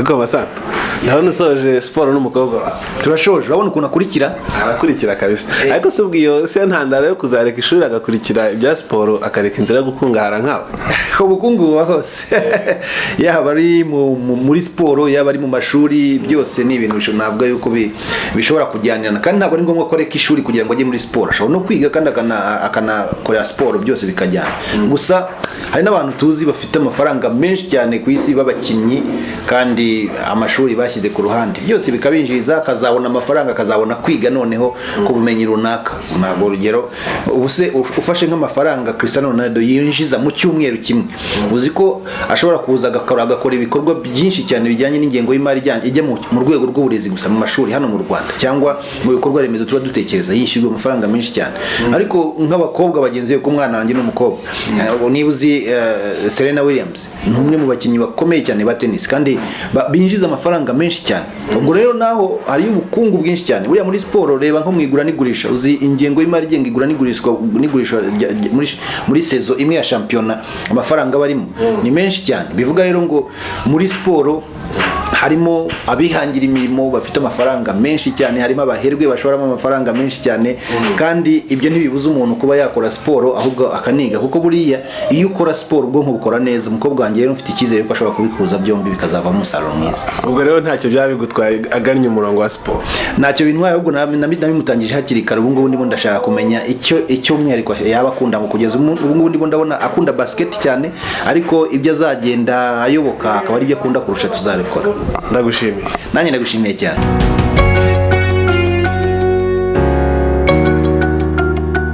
Ngoma sana. Ndabona usoje siporo n'umukobwa. Turashoje urabona ukuntu arakurikira kabisa. Ariko se ubwiyo se ntandaro yo kuzareka ishuri agakurikira ibya siporo akareka inzira yo gukungahara nkawe. Ubukungu buba hose. Yaba ari muri siporo yaba ari mu mashuri byose ni ibintu navuga yuko bishobora kujyanirana kandi ntabwo ari ngombwa ko reka ishuri kugira ngo ajye muri siporo. Ashobora no kwiga kandi akanakorera siporo byose bikajyana. Gusa hari n'abantu tuzi bafite amafaranga menshi cyane ku isi b'abakinnyi kandi amashuri bashyize ku ruhande byose bikabinjiriza akazabona amafaranga akazabona kwiga noneho ku bumenyi runaka. Ntabwo urugero ubuse ufashe nk'amafaranga Cristiano Ronaldo yinjiza mu cyumweru kimwe uzi ko ashobora kuza agakora ibikorwa byinshi cyane bijyanye n'ingengo y'imari ijya mu rwego rw'uburezi gusa mu mashuri hano mu Rwanda cyangwa mu bikorwa remezo tuba dutekereza yishyurwa amafaranga menshi cyane. Ariko nk'abakobwa bagenzi be ko umwana wanjye n'umukobwa niba uzi Serena Williams ni umwe mu bakinnyi bakomeye cyane ba tennis kandi binjiza amafaranga menshi cyane. Ubwo rero naho hari ubukungu bwinshi cyane buriya muri siporo. Reba nko mwigura n'igurisha uzi ingengo y'imari igenga igura n'igurisha muri sezo imwe ya shampiyona amafaranga barimo ni menshi cyane. Bivuga rero ngo muri siporo harimo abihangira imirimo bafite amafaranga menshi cyane, harimo abaherwe bashoramo amafaranga menshi cyane kandi ibyo ntibibuza umuntu kuba yakora siporo ahubwo akaniga kuko buriya iyo ukora siporo ubwonko bukora neza. Umukobwa wanjye rero mfite icyizere ko ashobora kubikuza byombi bikazavamo umusaruro mwiza. Ubwo rero ntacyo byaba bigutwaye agannye umurongo wa siporo? Ntacyo bintwaye ahubwo nabimutangije hakiri kare. Ubu ngubu ndimo ndashaka kumenya icyo umwihariko yaba akunda mu kugeza ubu ngubu ndimo ndabona akunda basket cyane ariko ibyo azagenda ayoboka akaba ari byo akunda kurusha tuzabikora. Ndagushimiye. Nanjye ndagushimiye cyane.